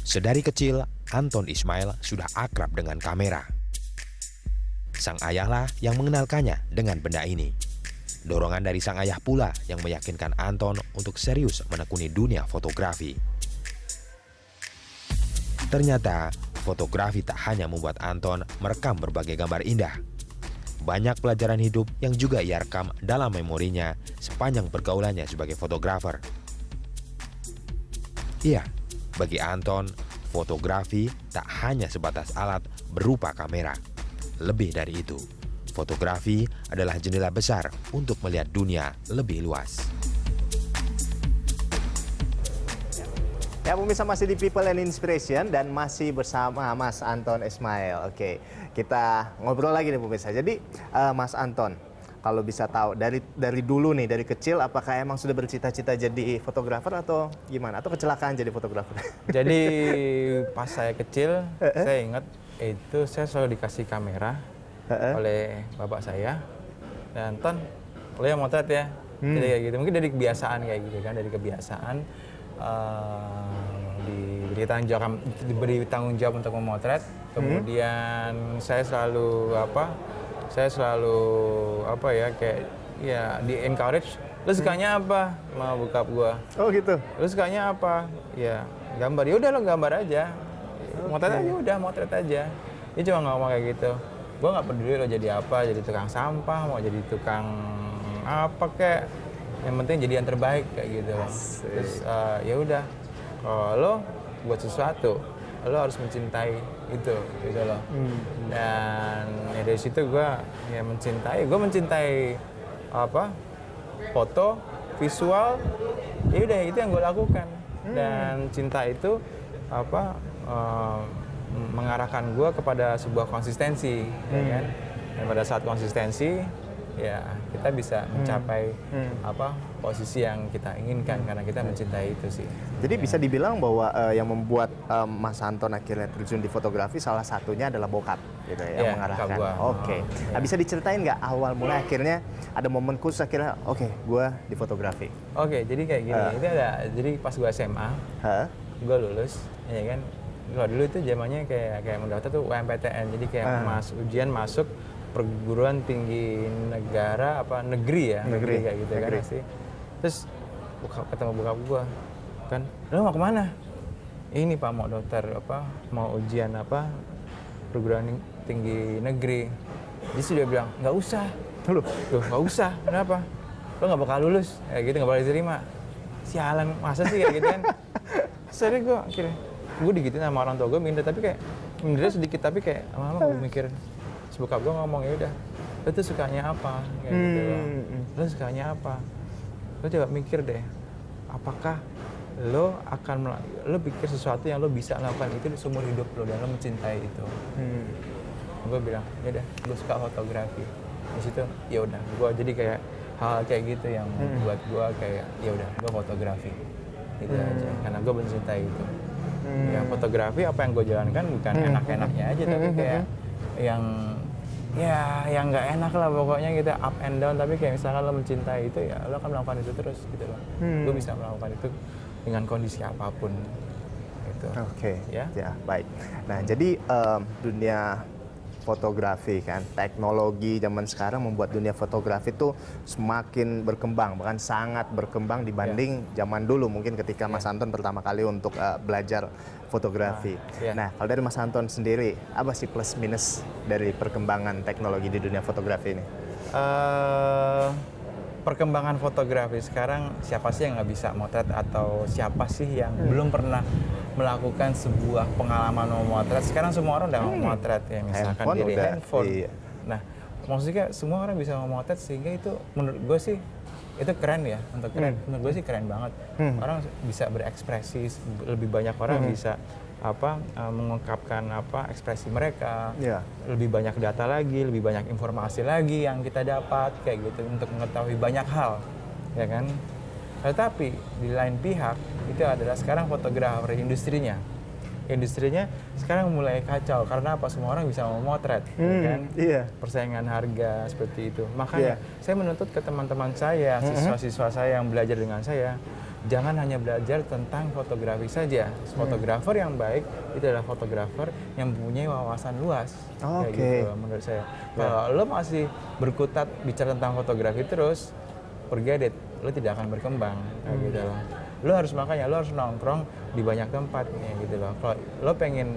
Sedari kecil, Anton Ismail sudah akrab dengan kamera. Sang ayahlah yang mengenalkannya dengan benda ini. Dorongan dari sang ayah pula yang meyakinkan Anton untuk serius menekuni dunia fotografi. Ternyata, fotografi tak hanya membuat Anton merekam berbagai gambar indah. Banyak pelajaran hidup yang juga ia rekam dalam memorinya sepanjang pergaulannya sebagai fotografer. Iya, bagi Anton, fotografi tak hanya sebatas alat berupa kamera. Lebih dari itu, fotografi adalah jendela besar untuk melihat dunia lebih luas. Ya, pemirsa masih di People and Inspiration dan masih bersama Mas Anton Ismail. Oke, kita ngobrol lagi nih pemirsa. Jadi Mas Anton, kalau bisa tahu dari dulu nih, dari kecil, apakah emang sudah bercita-cita jadi fotografer atau gimana? Atau kecelakaan jadi fotografer? Jadi pas saya kecil, saya ingat itu saya selalu dikasih kamera oleh bapak saya. Dan Ton, lo yang motret ya. Jadi kayak gitu. Mungkin dari kebiasaan kayak gitu kan, dari kebiasaan. Diberi tanggung jawab untuk memotret, kemudian saya selalu kayak ya di encourage, lu sukanya apa mau buka gua, Oh gitu. lu sukanya apa, ya gambar, ya udah lo gambar aja, motret aja udah motret aja. Dia cuma ngomong kayak gitu, gua nggak peduli lo jadi apa, jadi tukang sampah, mau jadi tukang apa kayak, yang penting jadi yang terbaik kayak gitu. Terus ya udah, kalau lo buat sesuatu, lo harus mencintai itu gitu loh. Dan ya dari situ gue mencintai apa, foto, visual, ya udah itu yang gue lakukan. Dan cinta itu apa, mengarahkan gue kepada sebuah konsistensi, ya kan? Dan pada saat konsistensi, ya kita bisa mencapai apa posisi yang kita inginkan karena kita mencintai itu sih. Jadi bisa dibilang bahwa yang membuat Mas Anton akhirnya terjun di fotografi salah satunya adalah bokap gitu ya, yang mengarahkan. Oke. Nah, bisa diceritain nggak awal mulai akhirnya ada momen khusus akhirnya gua di fotografi? Oke, jadi kayak gini. Itu jadi pas gua SMA, gua lulus, ya kan. Kalau dulu itu zamannya kayak mendaftar tuh UMPTN. Jadi kayak ujian masuk perguruan tinggi negara apa negeri kayak gitu kan pasti. Terus ketemu bokap gua kan, lo mau kemana? Ini Pak mau daftar apa, mau ujian apa perguruan tinggi negeri. Dia sudah bilang nggak usah. Loh nggak usah, kenapa? Lo nggak bakal lulus, kayak gitu nggak bakal diterima. Sialan, masa sih kayak gitu kan? Serius gua akhirnya, gue digituin sama orang tua gue minder, tapi kayak mindernya sedikit, tapi kayak lama-lama gue mikir. Bokap gue ngomong, ya udah, lo tuh sukanya apa, kayak gitu loh. Lo sukanya apa? Lo coba mikir deh, apakah lo pikir sesuatu yang lo bisa lakukan itu di seumur hidup lo dan lo mencintai itu. Gue bilang, ya udah, gue suka fotografi. Di situ, ya udah, gue jadi kayak hal kayak gitu yang buat gue kayak, ya udah, gue fotografi, gitu aja. Karena gue mencintai itu. Ya fotografi apa yang gue jalankan bukan enak-enaknya aja, tapi kayak yang nggak enak lah pokoknya gitu, up and down, tapi kayak misalkan lo mencintai itu ya lo akan melakukan itu terus gitu loh. Gue bisa melakukan itu dengan kondisi apapun gitu. Oke. Ya Baik. Nah jadi dunia fotografi kan, teknologi zaman sekarang membuat dunia fotografi itu semakin berkembang, bahkan sangat berkembang dibanding zaman dulu mungkin ketika Mas Anton pertama kali untuk belajar fotografi. Nah, kalau dari Mas Anton sendiri, apa sih plus minus dari perkembangan teknologi di dunia fotografi ini? Perkembangan fotografi sekarang, siapa sih yang nggak bisa motret, atau siapa sih yang belum pernah melakukan sebuah pengalaman memotret? Sekarang semua orang udah memotret ya, misalkan dari handphone. Iya. Nah, maksudnya semua orang bisa memotret, sehingga itu menurut gue sih itu keren ya, untuk keren. Menurut gue sih keren banget. Orang bisa berekspresi, lebih banyak orang bisa mengungkapkan ekspresi mereka, lebih banyak data lagi, lebih banyak informasi lagi yang kita dapat kayak gitu untuk mengetahui banyak hal, ya kan? Tetapi di lain pihak itu adalah sekarang fotografer industrinya sekarang mulai kacau karena apa? Semua orang bisa memotret, ya kan? Persaingan harga seperti itu. Makanya saya menuntut ke teman-teman saya, siswa-siswa saya yang belajar dengan saya, jangan hanya belajar tentang fotografi saja. Fotografer yang baik itu adalah fotografer yang mempunyai wawasan luas. Kayak gitu menurut saya. Kalau lo masih berkutat bicara tentang fotografi terus, forget it, lo tidak akan berkembang kayak gitu loh. Lo harus nongkrong di banyak tempat gitu loh. Kalau lo pengen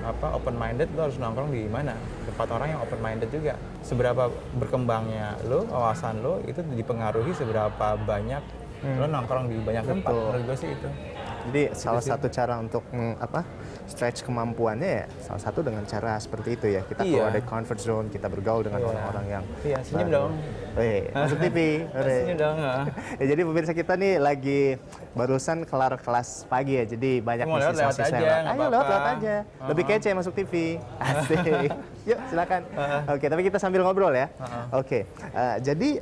open minded, lo harus nongkrong di mana? Tempat orang yang open minded juga. Seberapa berkembangnya lo, wawasan lo itu dipengaruhi seberapa banyak lo nongkrong di banyak tempat. Menurut gue sih itu. Jadi salah satu cara untuk stretch kemampuannya ya salah satu dengan cara seperti itu ya. Kita keluar dari comfort zone, kita bergaul dengan orang-orang yang senyum dong. Masuk TV. Senyum dong. Ya, jadi pemirsa kita nih lagi barusan kelar kelas pagi ya. Jadi banyak siswa-siswa yang ayo lewat aja. Lebih kece masuk TV. Asik. Yuk silakan. Oke, tapi kita sambil ngobrol ya. Oke. Jadi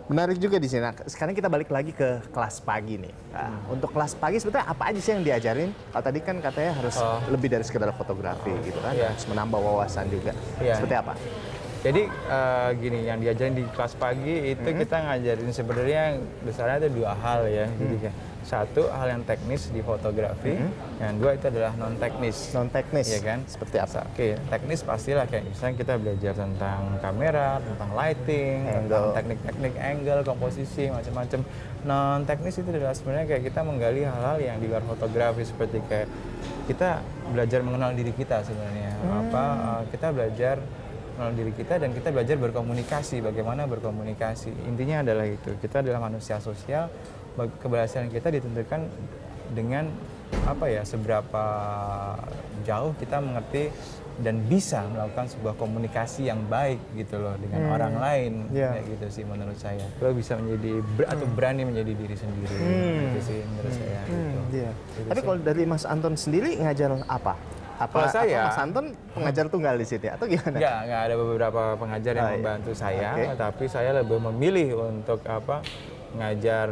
menarik juga di sini. Nah, sekarang kita balik lagi ke kelas pagi nih. Untuk kelas pagi sebetulnya apa aja sih yang diajarin? Kalau tadi kan katanya harus lebih dari sekedar fotografi gitu kan, harus menambah wawasan juga. Seperti apa? Jadi gini, yang diajarin di kelas pagi itu kita ngajarin sebenarnya besarnya ada dua hal ya. Jadi satu hal yang teknis di fotografi, yang dua itu adalah non teknis. Non teknis, ya kan? Seperti apa? Oke, teknis pastilah kayak misalnya kita belajar tentang kamera, tentang lighting, tentang teknik-teknik angle, komposisi, macam-macam. Non teknis itu adalah sebenarnya kayak kita menggali hal-hal yang di luar fotografi seperti kayak kita belajar mengenal diri kita sebenarnya. Kita belajar mengenal diri kita dan kita belajar berkomunikasi, bagaimana berkomunikasi. Intinya adalah itu, kita adalah manusia sosial. Keberhasilan kita ditentukan dengan seberapa jauh kita mengerti dan bisa melakukan sebuah komunikasi yang baik gitu loh dengan orang lain. Kayak gitu sih menurut saya. Lo bisa menjadi atau berani menjadi diri sendiri gitu sih menurut saya. Gitu. Tapi kalau dari Mas Anton sendiri ngajar apa? Apa Mas Anton pengajar tunggal di sini atau gimana? Enggak ada beberapa pengajar yang membantu saya, tapi saya lebih memilih untuk ngajar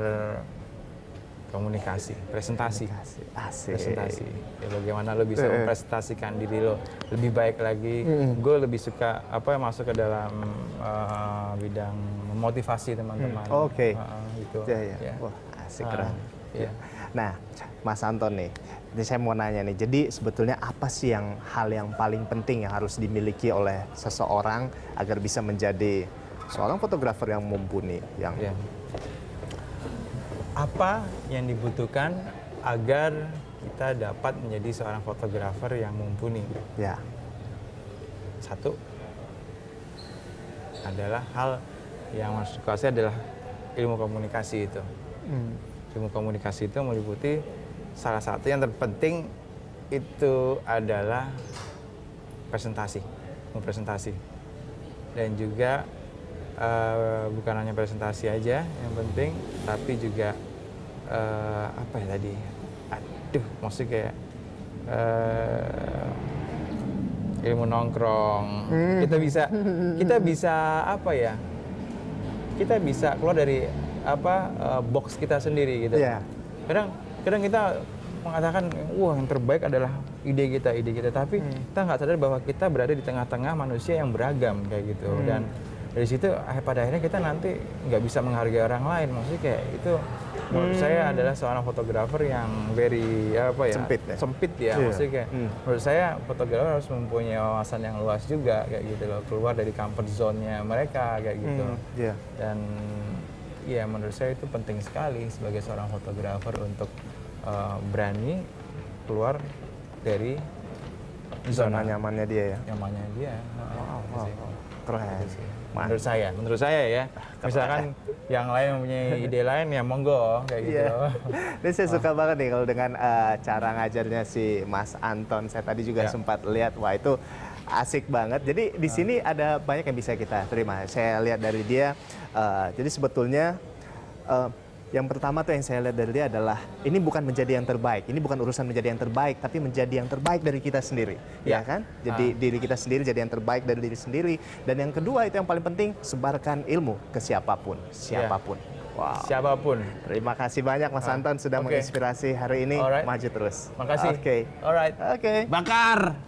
komunikasi, presentasi. Presentasi. Ya, bagaimana lo bisa mempresentasikan diri lo lebih baik lagi. Gue lebih suka masuk ke dalam bidang memotivasi teman-teman. Gitu. Ya. Wah, asik keren. Nah, Mas Anton nih, ini saya mau nanya nih. Jadi sebetulnya apa sih hal yang paling penting yang harus dimiliki oleh seseorang agar bisa menjadi seorang fotografer yang mumpuni, yang apa yang dibutuhkan agar kita dapat menjadi seorang fotografer yang mumpuni? Satu adalah hal yang masuk ke saya adalah ilmu komunikasi itu. Ilmu komunikasi itu meliputi salah satu yang terpenting itu adalah presentasi, dan juga bukan hanya presentasi aja yang penting, tapi juga maksudnya kayak ilmu nongkrong. Kita bisa keluar dari box kita sendiri gitu. Kadang kita mengatakan yang terbaik adalah ide kita, tapi kita nggak sadar bahwa kita berada di tengah-tengah manusia yang beragam kayak gitu. Dan dari situ pada akhirnya kita nanti nggak bisa menghargai orang lain. Maksudnya kayak itu menurut saya adalah seorang fotografer yang very sempit ya. Maksudnya kayak menurut saya fotografer harus mempunyai wawasan yang luas juga kayak gitu loh, keluar dari comfort zone-nya mereka kayak gitu. Dan menurut saya itu penting sekali sebagai seorang fotografer untuk berani keluar dari zona nyamannya dia ya. Nyamannya dia. Keren. Menurut saya ya. Misalkan yang lain mempunyai ide lain ya monggo kayak gitu. Dan saya suka banget nih kalau dengan cara ngajarnya si Mas Anton. Saya tadi juga sempat lihat, wah itu asik banget. Jadi di sini ada banyak yang bisa kita terima. Saya lihat dari dia. Jadi sebetulnya yang pertama tuh yang saya lihat dari dia adalah ini bukan menjadi yang terbaik, ini bukan urusan menjadi yang terbaik, tapi menjadi yang terbaik dari kita sendiri, ya kan? Jadi diri kita sendiri jadi yang terbaik dari diri sendiri. Dan yang kedua itu yang paling penting, sebarkan ilmu ke siapapun. Wow. Siapapun. Terima kasih banyak Mas Anton sudah menginspirasi hari ini. Maju terus. Makasih. Oke. Alright. Oke. Bakar.